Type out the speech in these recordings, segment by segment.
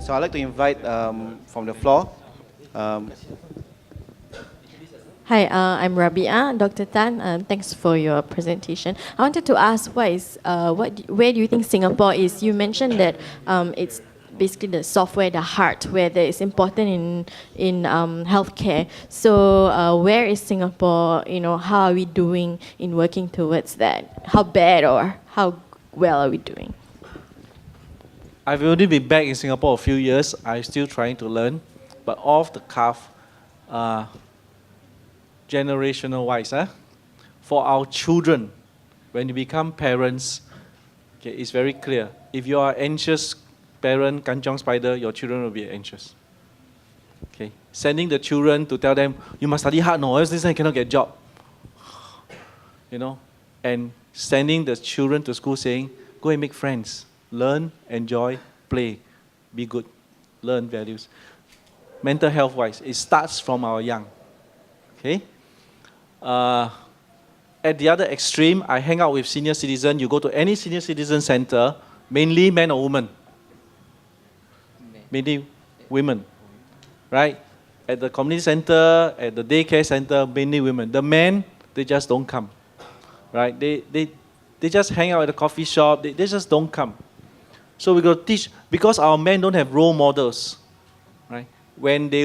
So I'd like to invite from the floor. Hi, I'm Rabia. Dr. Tan, thanks for your presentation. I wanted to ask, where do you think Singapore is? You mentioned that it's basically the software, the hardware that is important in healthcare. So where is Singapore? How are we doing in working towards that? How bad or how well are we doing? I've only been back in Singapore a few years. I'm still trying to learn, but off the cuff, generational wise, for our children, when you become parents, okay, it's very clear. If you are anxious parent, kanchong spider, your children will be anxious. Okay, sending the children to tell them, you must study hard, no, else this time you cannot get a job. And sending the children to school saying, go and make friends, learn, enjoy, play, be good, learn values. Mental health wise, it starts from our young. Okay. At the other extreme, I hang out with senior citizens. You go to any senior citizen center, mainly men or women? Mainly women, right? At the community center, at the daycare center, mainly women. The men, they just don't come, right? They just hang out at the coffee shop. They just don't come. So we got to teach, because our men don't have role models, right? When they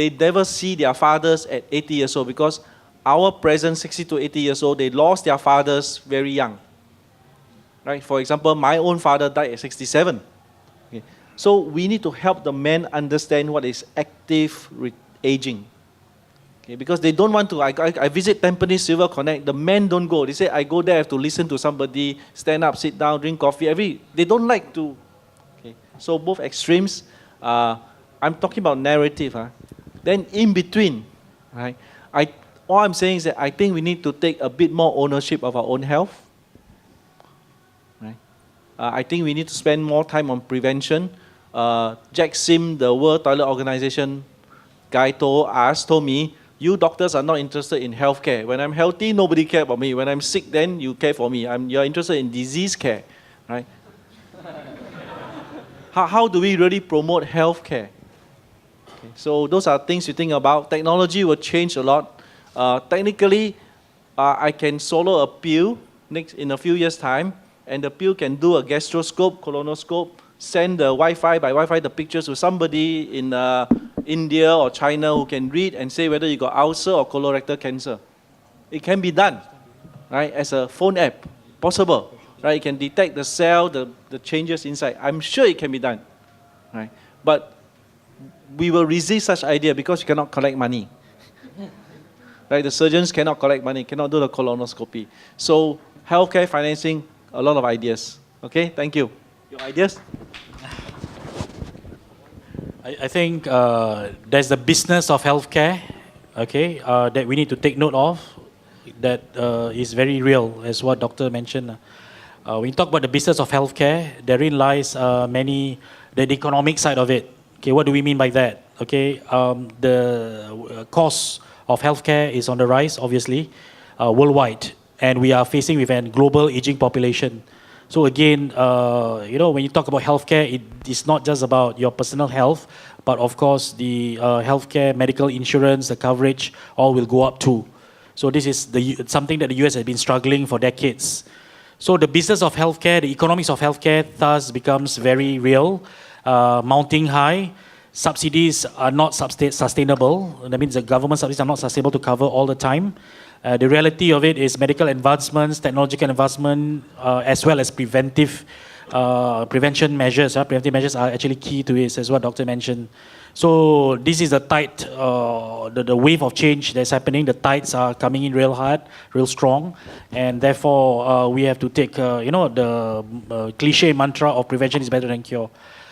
never see their fathers at 80 years old, because our present 60 to 80 years old, they lost their fathers very young. Right? For example, my own father died at 67. Okay. So we need to help the men understand what is active aging. Okay. Because they don't want to, I visit Tampines Silver Connect, the men don't go. They say, I go there, I have to listen to somebody, stand up, sit down, drink coffee. They don't like to. Okay. So both extremes, I'm talking about narrative. Then in between, right? All I'm saying is that I think we need to take a bit more ownership of our own health. Right? I think we need to spend more time on prevention. Jack Sim, the World Toilet Organization guy told me, you doctors are not interested in healthcare. When I'm healthy, nobody cares about me. When I'm sick, then you care for me. You're interested in disease care. Right? How do we really promote healthcare? Okay. So those are things you think about. Technology will change a lot. Technically, I can solo a pill in a few years' time, and the pill can do a gastroscope, colonoscope, send the Wi-Fi the pictures to somebody in India or China who can read and say whether you got ulcer or colorectal cancer. It can be done, right? As a phone app, possible, right? It can detect the cell, the changes inside. I'm sure it can be done, right? But we will resist such idea because you cannot collect money. Right? The surgeons cannot collect money, cannot do the colonoscopy. So healthcare financing, a lot of ideas. Okay, thank you. Your ideas? I think there's the business of healthcare, okay, that we need to take note of, that is very real, as what Doctor mentioned. When you talk about the business of healthcare, therein lies the economic side of it. Okay, what do we mean by that? Okay, the cost of healthcare is on the rise, obviously, worldwide, and we are facing with a global aging population. So again, when you talk about healthcare, it is not just about your personal health, but of course the healthcare, medical insurance, the coverage, all will go up too. So this is something that the US has been struggling for decades. So the business of healthcare, the economics of healthcare thus becomes very real, mounting high. Subsidies are not sustainable. That means the government subsidies are not sustainable to cover all the time. The reality of it is medical advancements, technological advancement, as well as prevention measures. Preventive measures are actually key to it, as what Doctor mentioned. So this is the tide, the wave of change that's happening. The tides are coming in real hard, real strong, and therefore we have to take, the cliche mantra of prevention is better than cure.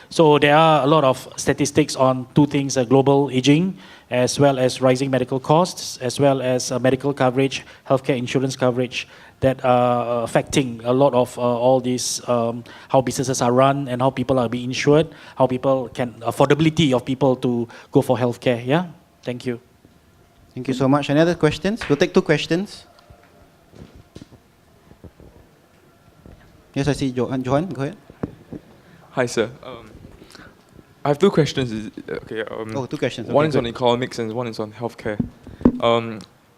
So there are a lot of statistics on two things, global aging, as well as rising medical costs, as well as medical coverage, healthcare insurance coverage, that are affecting a lot of all these, how businesses are run and how people are being insured, how people affordability of people to go for healthcare. Yeah, thank you. Thank you so much. Any other questions? We'll take two questions. Yes, I see Johan. Johan, go ahead. Hi, sir. I have two questions. Okay. Oh, two questions. One Okay, is on good. economics and one is on healthcare.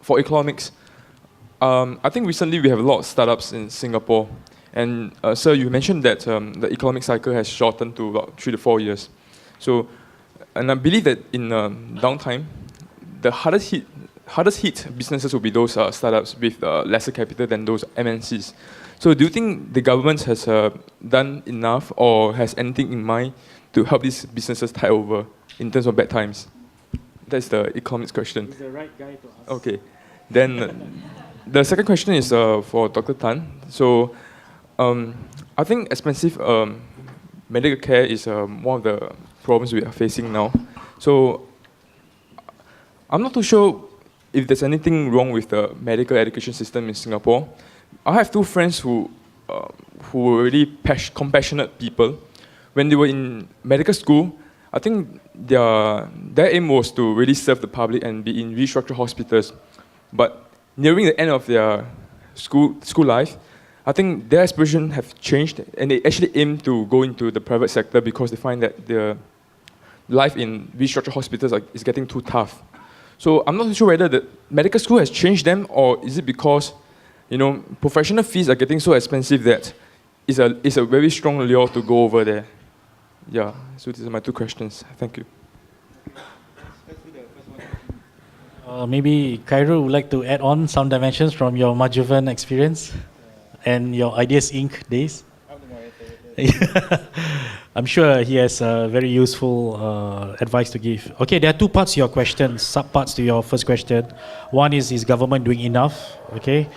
For economics, I think recently we have a lot of startups in Singapore. And sir, you mentioned that the economic cycle has shortened to about 3 to 4 years. So, and I believe that in downtime, the hardest hit businesses will be those startups with lesser capital than those MNCs. So do you think the government has done enough or has anything in mind to help these businesses tide over in terms of bad times? That's the economics question. He's the right guy to ask. Okay. Then the second question is for Dr. Tan. So I think expensive medical care is one of the problems we are facing now. So I'm not too sure if there's anything wrong with the medical education system in Singapore. I have two friends who were really compassionate people. When they were in medical school, I think their aim was to really serve the public and be in restructured hospitals. But nearing the end of their school life, I think their aspiration have changed and they actually aim to go into the private sector because they find that the life in restructured hospitals is getting too tough. So I'm not sure whether the medical school has changed them or is it because professional fees are getting so expensive that it's a very strong lure to go over there. Yeah, so these are my two questions. Thank you. Maybe Cairo would like to add on some dimensions from your Majuvan experience and your Ideas Inc. days. I'm sure he has very useful advice to give. Okay, there are two parts to your question, sub-parts to your first question. One is government doing enough, okay,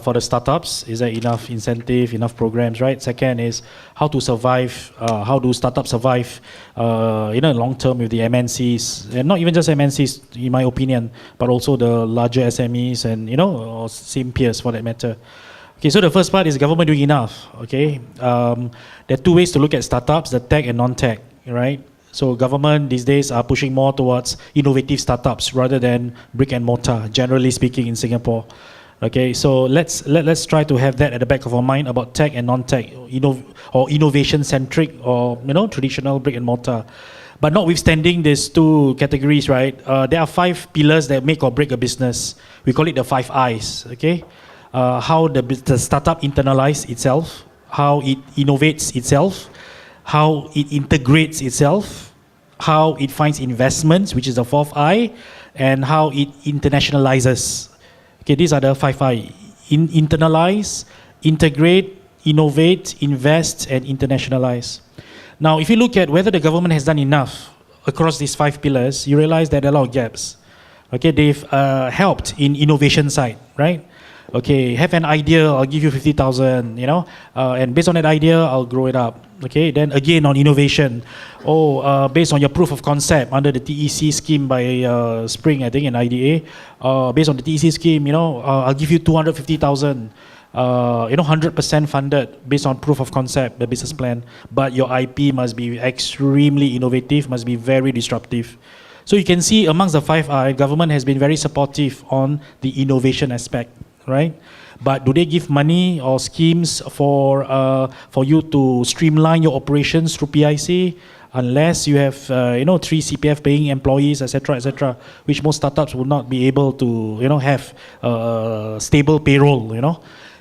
for the startups? Is there enough incentive, enough programs, right? Second is how to survive, how do startups survive, long term with the MNCs, and not even just MNCs, in my opinion, but also the larger SMEs and, or same peers for that matter. Okay, so the first part is government doing enough, okay? There are two ways to look at startups, the tech and non-tech, right? So government these days are pushing more towards innovative startups rather than brick and mortar, generally speaking in Singapore. Okay, so let's try to have that at the back of our mind about tech and non-tech, or innovation-centric or, traditional brick and mortar. But notwithstanding these two categories, right, there are 5 pillars that make or break a business. We call it the 5 I's, okay? How the startup internalises itself, how it innovates itself, how it integrates itself, how it finds investments, which is the 4th I, and how it internationalizes. Okay, these are the 5 I. Internalize, integrate, innovate, invest, and internationalize. Now, if you look at whether the government has done enough across these 5 pillars, you realize that there are a lot of gaps. Okay, they've helped in innovation side, right? Okay, have an idea, I'll give you 50,000, and based on that idea, I'll grow it up. Okay, then again on innovation, based on your proof of concept under the TEC scheme by Spring, I think, in IDA, based on the TEC scheme, I'll give you 250,000, 100% funded based on proof of concept, the business plan, but your IP must be extremely innovative, must be very disruptive. So you can see amongst the 5 I, government has been very supportive on the innovation aspect. Right, but do they give money or schemes for you to streamline your operations through PIC? Unless you have 3 CPF paying employees, etc., which most startups will not be able to have stable payroll.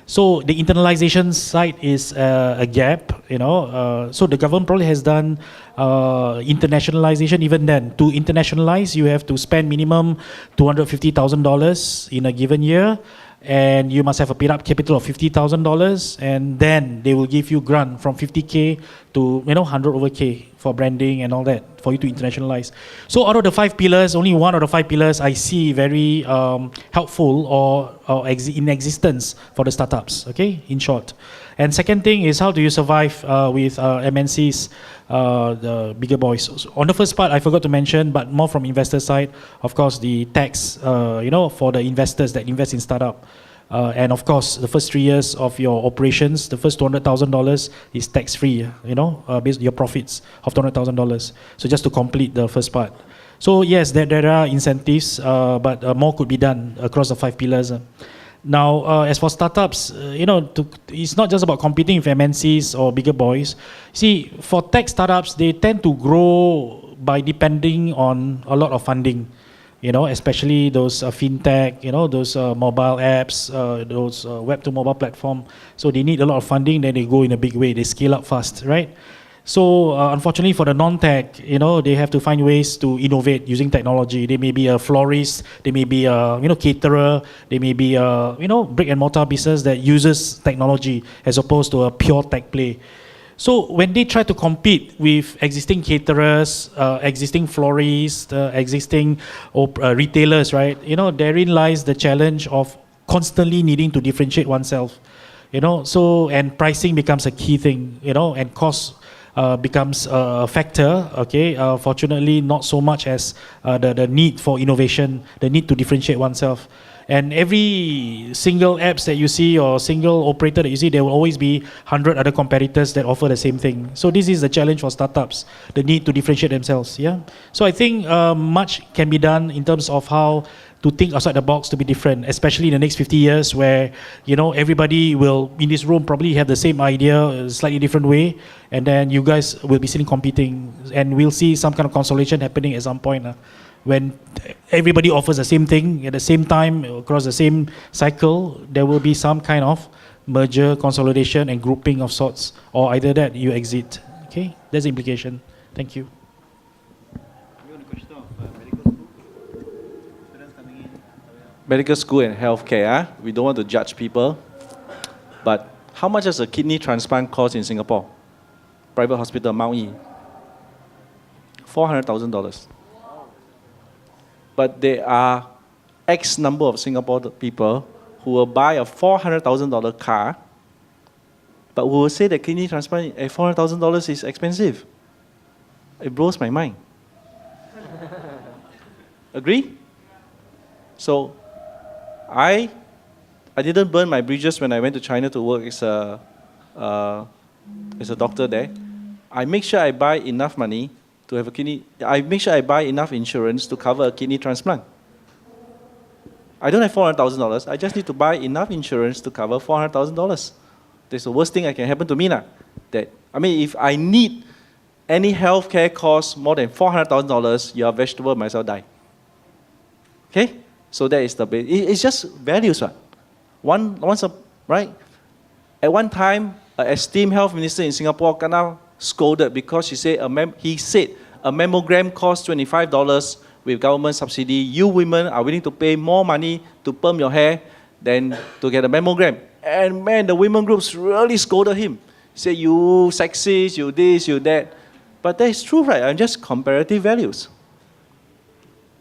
So the internalization side is a gap. So the government probably has done internationalization. Even then, to internationalize, you have to spend minimum $250,000 in a given year. And you must have a paid-up capital of $50,000, and then they will give you grant from 50K to 100 over K for branding and all that for you to internationalize. So out of the 5 pillars, only one of the 5 pillars I see very helpful or in existence for the startups. Okay, in short. And second thing is how do you survive with MNCs, the bigger boys. So on the first part, I forgot to mention, but more from investor side, of course, the tax, for the investors that invest in startup. And of course, the first 3 years of your operations, the first $200,000 is tax-free, based on your profits of $200,000. So just to complete the first part. So yes, there are incentives, but more could be done across the 5 pillars. Now, as for startups, it's not just about competing with MNCs or bigger boys. See, for tech startups, they tend to grow by depending on a lot of funding. Especially those fintech, those mobile apps, those web to mobile platform. So they need a lot of funding, then they go in a big way, they scale up fast, right? So unfortunately for the non-tech, they have to find ways to innovate using technology. They may be a florist, they may be a caterer, they may be a brick and mortar business that uses technology as opposed to a pure tech play. So when they try to compete with existing caterers, existing florists, existing retailers, right? Therein lies the challenge of constantly needing to differentiate oneself. And pricing becomes a key thing. And cost becomes a factor. Okay, fortunately, not so much as the need for innovation, the need to differentiate oneself. And every single apps that you see or single operator that you see, there will always be 100 other competitors that offer the same thing. So this is the challenge for startups, the need to differentiate themselves. Yeah. So I think much can be done in terms of how to think outside the box to be different, especially in the next 50 years where, everybody will, in this room, probably have the same idea, a slightly different way. And then you guys will be sitting competing and we'll see some kind of consolidation happening at some point. When everybody offers the same thing at the same time across the same cycle, there will be some kind of merger, consolidation, and grouping of sorts, or either that you exit. Okay, that's the implication. Thank you. Medical school and healthcare. We don't want to judge people, but how much does a kidney transplant cost in Singapore? Private hospital, Mount E. $400,000. But there are X number of Singapore people who will buy a $400,000 car, but who will say that kidney transplant at $400,000 is expensive. It blows my mind. Agree? So, I didn't burn my bridges when I went to China to work as a doctor there. I make sure I buy enough money to have a kidney. I make sure I buy enough insurance to cover a kidney transplant. I don't have $400,000. I just need to buy enough insurance to cover $400,000. That's the worst thing that can happen to me now. If I need any healthcare cost more than $400,000, your vegetable might as well die. Okay? So that is the base. It's just values, right? At one time, an esteemed health minister in Singapore kena scolded because he said a mammogram costs $25 with government subsidy. You women are willing to pay more money to perm your hair than to get a mammogram. And man, the women groups really scolded him. He said, you sexist, you this, you that. But that is true, right? I'm just comparative values.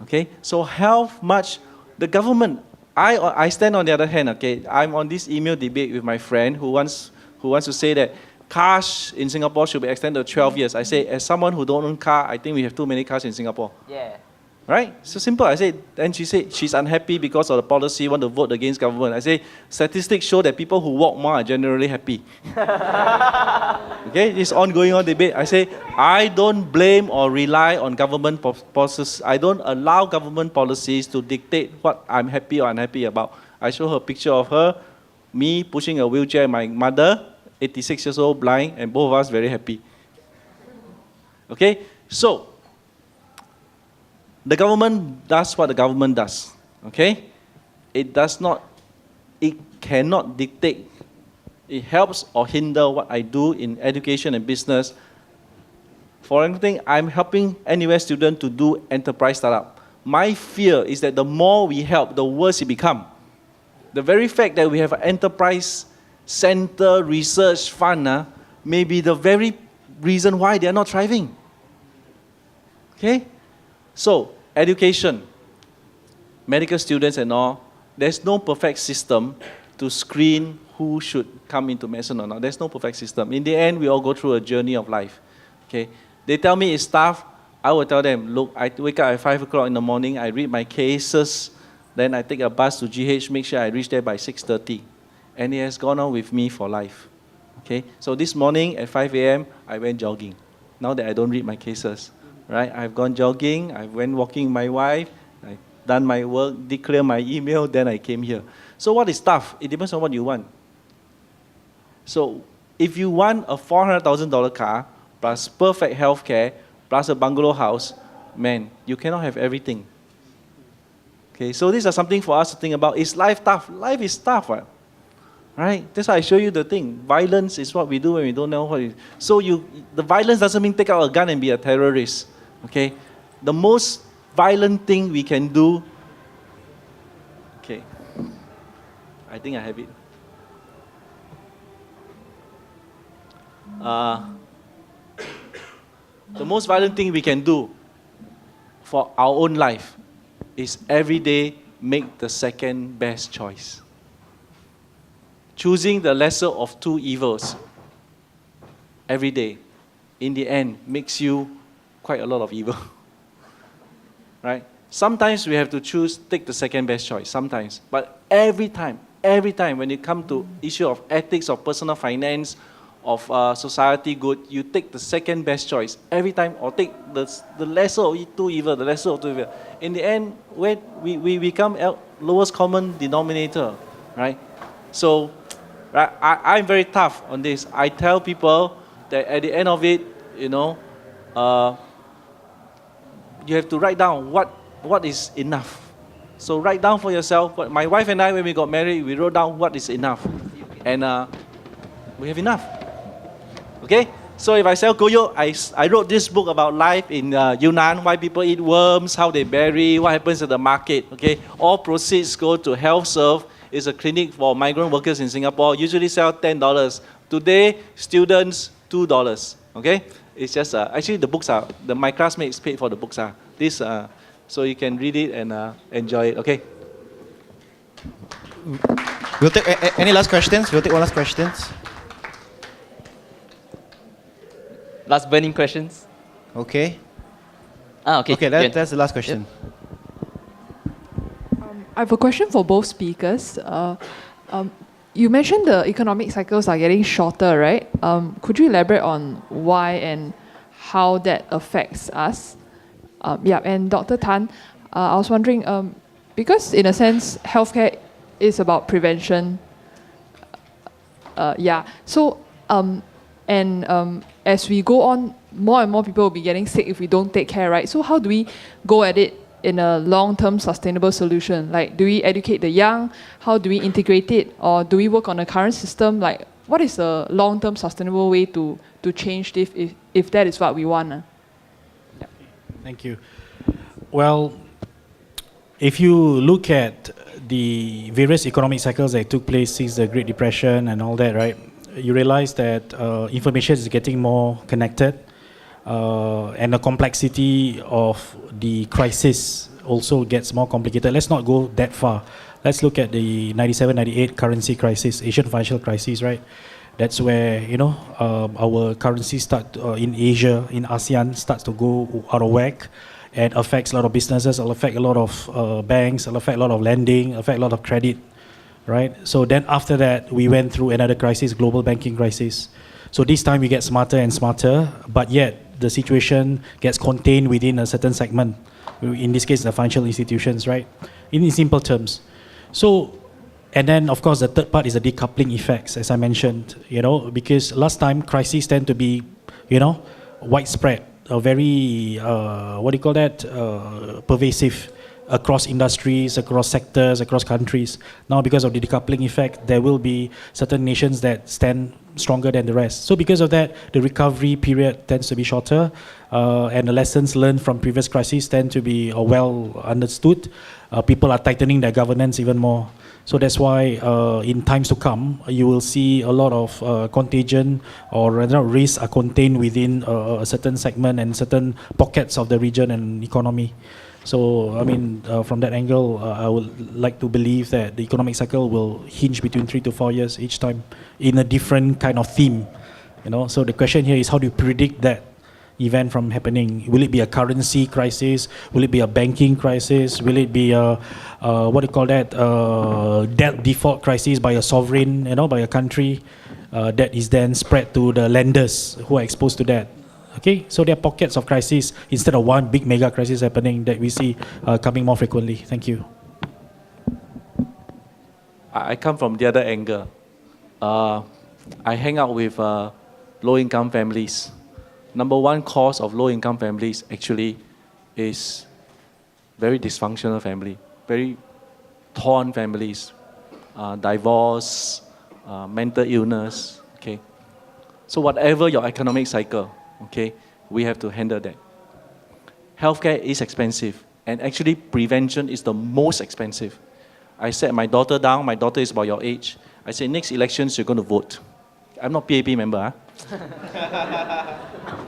Okay, so how much the government, I stand on the other hand, okay, I'm on this email debate with my friend who wants to say that cars in Singapore should be extended to 12 years. I say, as someone who don't own car, I think we have too many cars in Singapore. Yeah. Right? So simple. I say, then she said she's unhappy because of the policy, want to vote against government. I say, statistics show that people who walk more are generally happy. Okay, this ongoing debate. I say, I don't blame or rely on government policies. I don't allow government policies to dictate what I'm happy or unhappy about. I show her a picture of her, me pushing a wheelchair, my mother, 86 years old, blind, and both of us very happy. Okay, so the government does what the government does. Okay, it cannot dictate. It helps or hinder what I do in education and business. For anything, I'm helping anywhere student to do enterprise startup. My fear is that the more we help, the worse it becomes. The very fact that we have an enterprise center research fund may be the very reason why they are not thriving. Okay? So, education, medical students and all, there's no perfect system to screen who should come into medicine or not. There's no perfect system. In the end, we all go through a journey of life. Okay? They tell me it's tough. I will tell them, look, I wake up at 5 o'clock in the morning, I read my cases, then I take a bus to GH, make sure I reach there by 6:30. And it has gone on with me for life. Okay? So this morning at 5 a.m., I went jogging. Now that I don't read my cases. Right? I've gone jogging, I went walking with my wife, I've done my work, declared my email, then I came here. So what is tough? It depends on what you want. So if you want a $400,000 car, plus perfect healthcare, plus a bungalow house, man, you cannot have everything. Okay, so these are something for us to think about. Is life tough? Life is tough, right? That's why I show you the thing. Violence is what we do when we don't know what it is. So the violence doesn't mean take out a gun and be a terrorist. Okay, the most violent thing we can do. Okay, I think I have it. The most violent thing we can do for our own life is every day make the second best choice. Choosing the lesser of two evils every day, in the end, makes you quite a lot of evil. Right? Sometimes we have to take the second best choice, sometimes. But every time when it comes to issue of ethics, of personal finance, of society good, you take the second best choice every time, or take the lesser of two evil, the lesser of two evil. In the end, we become lowest common denominator, right? So, I'm very tough on this. I tell people that at the end of it, you have to write down what is enough. So write down for yourself. My wife and I, when we got married, we wrote down what is enough, and we have enough. Okay, so if I sell koyo, I wrote this book about life in Yunnan, why people eat worms, how they bury, what happens at the market. Okay, all proceeds go to HealthServe. It's a clinic for migrant workers in Singapore. Usually sell $10. Today, students $2. Okay, it's just actually the books are my classmates paid for the books are this. So you can read it and enjoy it. Okay. We'll take any last questions. We'll take one last questions. Last burning questions. Okay. Okay. Okay, that's the last question. Yep. I have a question for both speakers. You mentioned the economic cycles are getting shorter, right? Could you elaborate on why and how that affects us? And Dr. Tan, I was wondering, because in a sense, healthcare is about prevention. As we go on, more and more people will be getting sick if we don't take care, right? So how do we go at it in a long-term sustainable solution? Like, do we educate the young? How do we integrate it? Or do we work on the current system? Like, what is a long-term sustainable way to change this if that is what we want? Thank you. Well, if you look at the various economic cycles that took place since the Great Depression and all that, right, you realize that information is getting more connected, and the complexity of the crisis also gets more complicated. Let's not go that far. Let's look at the 97-98 currency crisis, Asian financial crisis, right? That's where, our currency in Asia, in ASEAN, starts to go out of whack and affects a lot of businesses, it'll affect a lot of banks, it'll affect a lot of lending, affect a lot of credit, right? So then after that, we went through another crisis, global banking crisis. So this time we get smarter and smarter, but yet the situation gets contained within a certain segment. In this case, the financial institutions, right? In simple terms. So, and then of course the third part is the decoupling effects, as I mentioned, because last time crises tend to be, widespread, very, pervasive across industries, across sectors, across countries. Now because of the decoupling effect, there will be certain nations that stand stronger than the rest. So because of that, the recovery period tends to be shorter, and the lessons learned from previous crises tend to be well understood. People are tightening their governance even more. So that's why in times to come, you will see a lot of contagion or rather risks are contained within a certain segment and certain pockets of the region and economy. So, from that angle, I would like to believe that the economic cycle will hinge between 3 to 4 years each time in a different kind of theme. So the question here is, how do you predict that event from happening? Will it be a currency crisis? Will it be a banking crisis? Will it be a debt default crisis by a sovereign, by a country that is then spread to the lenders who are exposed to that? Okay, so there are pockets of crisis instead of one big mega crisis happening that we see coming more frequently. Thank you. I come from the other angle. I hang out with low-income families. Number one cause of low-income families actually is very dysfunctional family, very torn families, divorce, mental illness, okay? So whatever your economic cycle, okay, we have to handle that. Healthcare is expensive, and actually prevention is the most expensive. I sat my daughter down, my daughter is about your age. I said, next elections, you're going to vote. I'm not PAP member,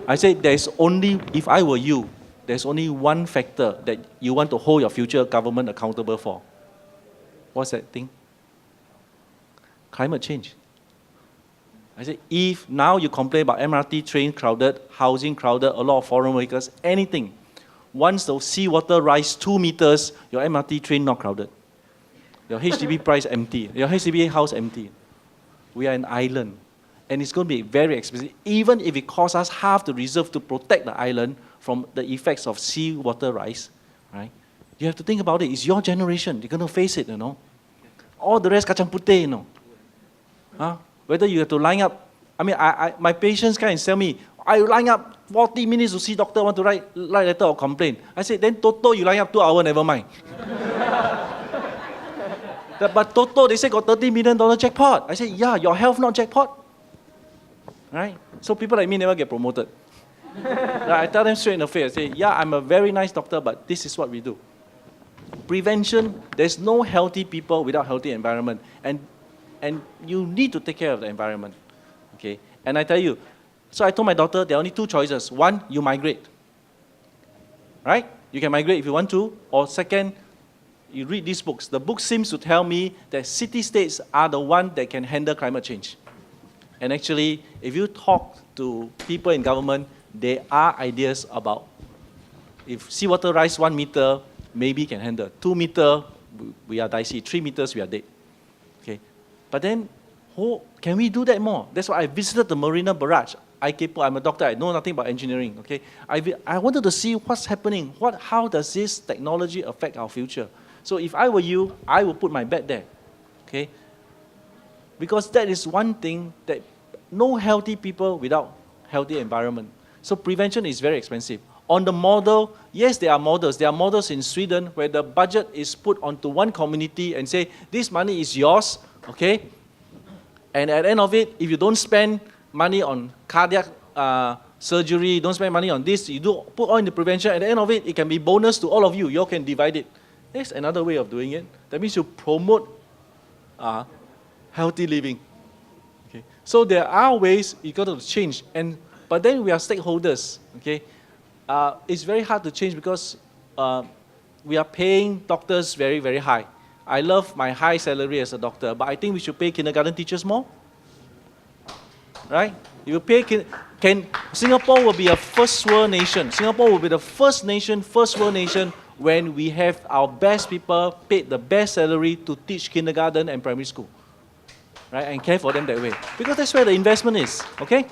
I said, there's only, if I were you, there's only one factor that you want to hold your future government accountable for. What's that thing? Climate change. I said, if now you complain about MRT train crowded, housing crowded, a lot of foreign workers, anything, once the seawater rise 2 meters, your MRT train not crowded. Your HDB price empty. Your HDB house empty. We are an island. And it's going to be very expensive, even if it costs us half the reserve to protect the island from the effects of seawater rise, right? You have to think about it. It's your generation. You're going to face it, you know. All the rest kacang putih, you know. Whether you have to line up. I mean, my patients come and tell me, I line up 40 minutes to see doctor, want to write letter or complain. I said, then Toto, you line up 2 hours, never mind. But Toto, they say got $30 million jackpot. I said, yeah, your health not jackpot. Right? So people like me never get promoted. I tell them straight in the face, I say, yeah, I'm a very nice doctor, but this is what we do. Prevention, there's no healthy people without healthy environment. And you need to take care of the environment. Okay? And I tell you, so I told my daughter, there are only 2 choices. One, you migrate. Right? You can migrate if you want to. Or second, you read these books. The book seems to tell me that city-states are the one that can handle climate change. And actually, if you talk to people in government, there are ideas about if seawater rise 1 meter, maybe can handle. 2 meter, we are dicey. 3 meters, we are dead. Okay, but then, can we do that more? That's why I visited the Marina Barrage. I'm a doctor. I know nothing about engineering. Okay, I wanted to see what's happening. How does this technology affect our future? So if I were you, I would put my bet there. Okay. Because that is one thing that no healthy people without healthy environment. So prevention is very expensive. On the model, yes, there are models. There are models in Sweden where the budget is put onto one community and say, this money is yours, okay? And at the end of it, if you don't spend money on cardiac surgery, don't spend money on this, you do put all in the prevention, at the end of it, it can be bonus to all of you. You all can divide it. That's another way of doing it. That means you promote healthy living. Okay. So there are ways you got to change, but then we are stakeholders. Okay, it's very hard to change because we are paying doctors very, very high. I love my high salary as a doctor, but I think we should pay kindergarten teachers more. Right? You pay Singapore will be a first world nation. Singapore will be the first world nation when we have our best people paid the best salary to teach kindergarten and primary school. Right, and care for them that way. Because that's where the investment is, okay?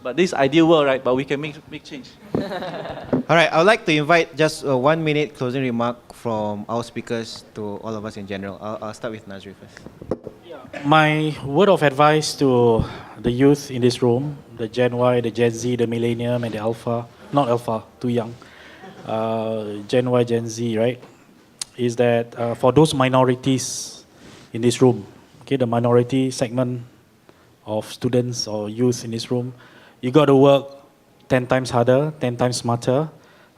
But this ideal world, right? But we can make change. All right, I would like to invite just a 1 minute closing remark from our speakers to all of us in general. I'll start with Nazri first. My word of advice to the youth in this room, the Gen Y, the Gen Z, the Millennium, and the Alpha, not Alpha, too young, Gen Y, Gen Z, right, is that for those minorities in this room, okay, the minority segment of students or youth in this room, you got to work 10 times harder, 10 times smarter,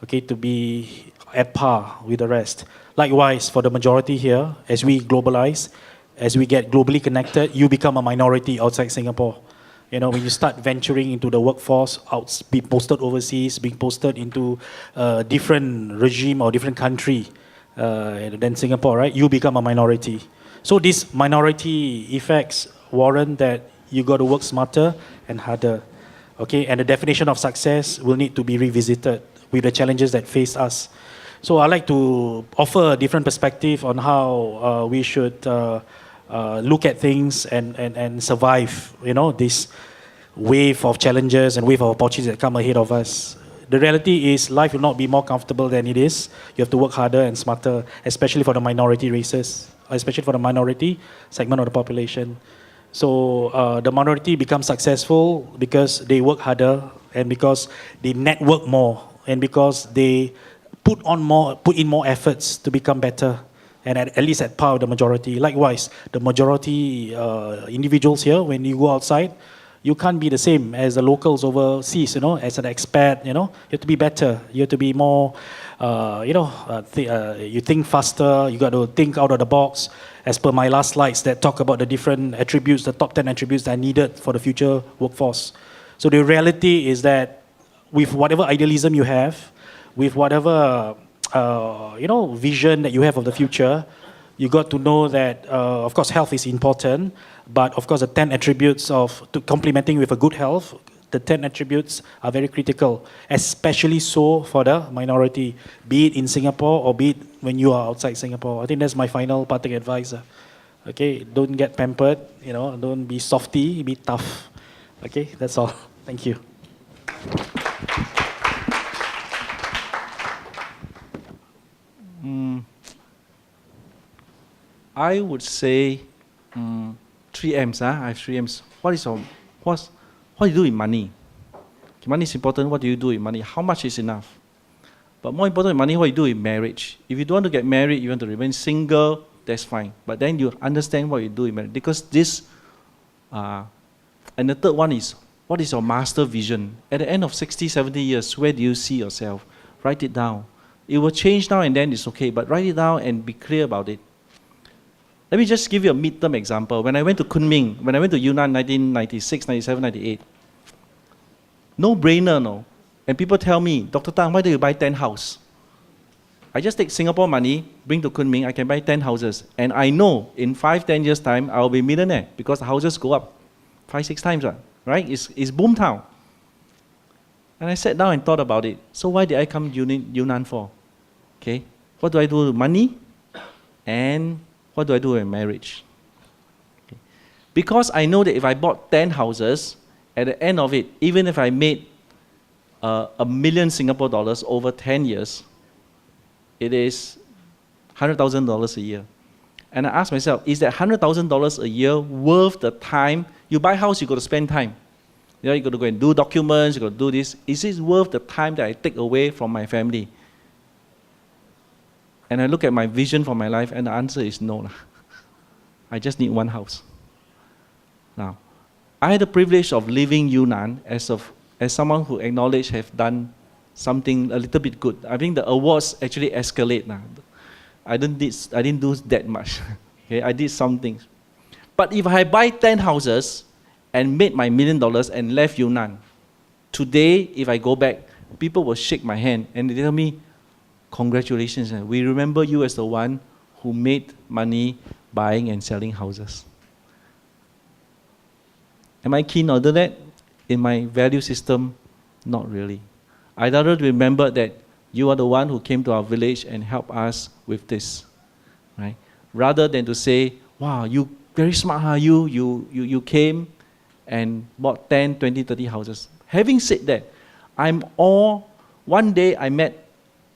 okay, to be at par with the rest. Likewise, for the majority here, as we globalize, as we get globally connected, you become a minority outside Singapore. You know, when you start venturing into the workforce, be posted overseas, being posted into a different regime or different country than Singapore, right? You become a minority. So these minority effects warrant that you got to work smarter and harder, okay? And the definition of success will need to be revisited with the challenges that face us. So I'd like to offer a different perspective on how we should look at things and survive, you know, this wave of challenges and wave of opportunities that come ahead of us. The reality is life will not be more comfortable than it is. You have to work harder and smarter, especially for the minority races especially for the minority segment of the population. So the minority becomes successful because they work harder and because they network more and because they put in more efforts to become better and at least at par with the majority. Likewise, the majority individuals here, when you go outside, you can't be the same as the locals overseas, as an expat, you have to be better. You have to be more, you think faster, you got to think out of the box. As per my last slides that talk about the different attributes, the top 10 attributes that are needed for the future workforce. So the reality is that with whatever idealism you have, with whatever, vision that you have of the future, you got to know that, of course, health is important, but of course, the 10 attributes to complementing with a good health, the 10 attributes are very critical, especially so for the minority, be it in Singapore or be it when you are outside Singapore. I think that's my final parting advice. Okay, don't get pampered, don't be softy, be tough. Okay, that's all. Thank you. I would say 3 M's. I have 3 M's. What do you do with money? Okay, money is important. What do you do with money? How much is enough? But more important than money, what you do with marriage. If you don't want to get married, you want to remain single, that's fine. But then you understand what you do with marriage. Because this, and the third one is, what is your master vision? At the end of 60, 70 years, where do you see yourself? Write it down. It will change now and then, it's okay, but write it down and be clear about it. Let me just give you a midterm example. When I went to Kunming, when I went to Yunnan 1996, 97, 98, no brainer, no. And people tell me, Dr. Tang, why do you buy 10 houses? I just take Singapore money, bring to Kunming, I can buy 10 houses. And I know in 5, 10 years' time, I will be a millionaire because the houses go up 5, 6 times, right? It's boom town. And I sat down and thought about it. So why did I come Yunnan for? Okay, what do I do with money? And what do I do with marriage? Okay. Because I know that if I bought 10 houses, at the end of it, even if I made $1 million Singapore dollars over 10 years, it is $100,000 a year. And I asked myself, is that $100,000 a year worth the time? You buy a house, you got to spend time. You got to go and do documents, you got to do this. Is it worth the time that I take away from my family? And I look at my vision for my life, and the answer is no. I just need one house. Now, I had the privilege of living Yunnan as someone who acknowledged have done something a little bit good. I think the awards actually escalate now. I didn't do that much. Okay, I did some things. But if I buy 10 houses and made my $1 million and left Yunnan, today, if I go back, people will shake my hand and they tell me, congratulations, we remember you as the one who made money buying and selling houses. Am I keen on that? In my value system, not really. I'd rather remember that you are the one who came to our village and helped us with this, right? Rather than to say, wow, you very smart, huh? You came and bought 10, 20, 30 houses. Having said that, one day I met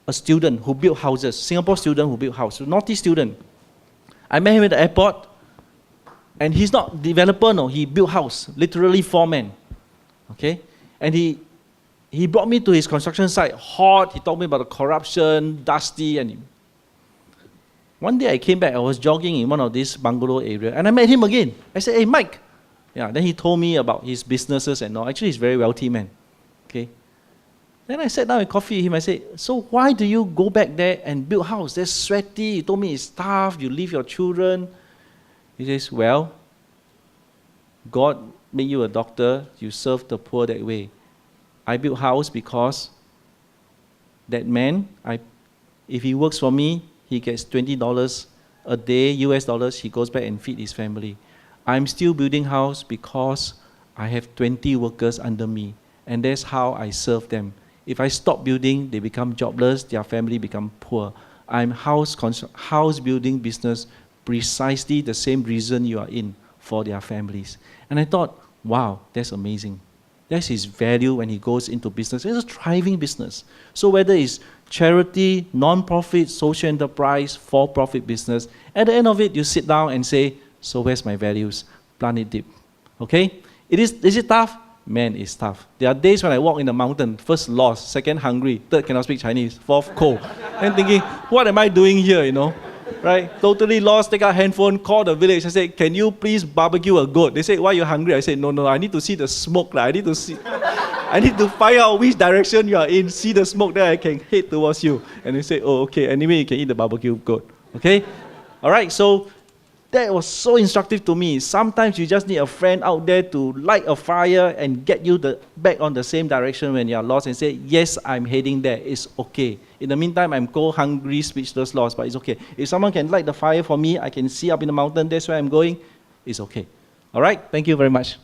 a student who built houses, Singapore student who built houses, naughty student. I met him at the airport, and he's not developer, no, he built house, literally 4 men, okay? And he brought me to his construction site, hot, he told me about the corruption, dusty, and one day I came back, I was jogging in one of these bungalow area, and I met him again. I said, hey, Mike. Yeah, then he told me about his businesses and all. Actually, he's a very wealthy man, okay? Then I sat down with coffee with him. I said, so why do you go back there and build house? That's sweaty. You told me it's tough. You leave your children. He says, well, God made you a doctor. You serve the poor that way. I built house because that man, if he works for me, he gets $20 a day, US dollars. He goes back and feed his family. I'm still building house because I have 20 workers under me. And that's how I serve them. If I stop building, they become jobless, their family become poor. I'm house building business, precisely the same reason you are in, for their families. And I thought, wow, that's amazing. That's his value when he goes into business. It's a thriving business. So whether it's charity, non-profit, social enterprise, for-profit business. At the end of it, you sit down and say, so where's my values? Plant it deep. Okay? Is it tough? Man, it's tough. There are days when I walk in the mountain, first lost, second hungry, third cannot speak Chinese, fourth cold. And thinking, what am I doing here, you know? Right? Totally lost, take out handphone, call the village. I say, can you please barbecue a goat? They say, why are you hungry? I say, no, I need to see the smoke. I need to find out which direction you are in, see the smoke, then I can head towards you. And they say, oh, okay, anyway, you can eat the barbecue goat. Okay? All right, so that was so instructive to me. Sometimes you just need a friend out there to light a fire and get you back on the same direction when you are lost and say, yes, I'm heading there. It's okay. In the meantime, I'm cold, hungry, speechless, lost, but it's okay. If someone can light the fire for me, I can see up in the mountain, that's where I'm going, it's okay. All right? Thank you very much.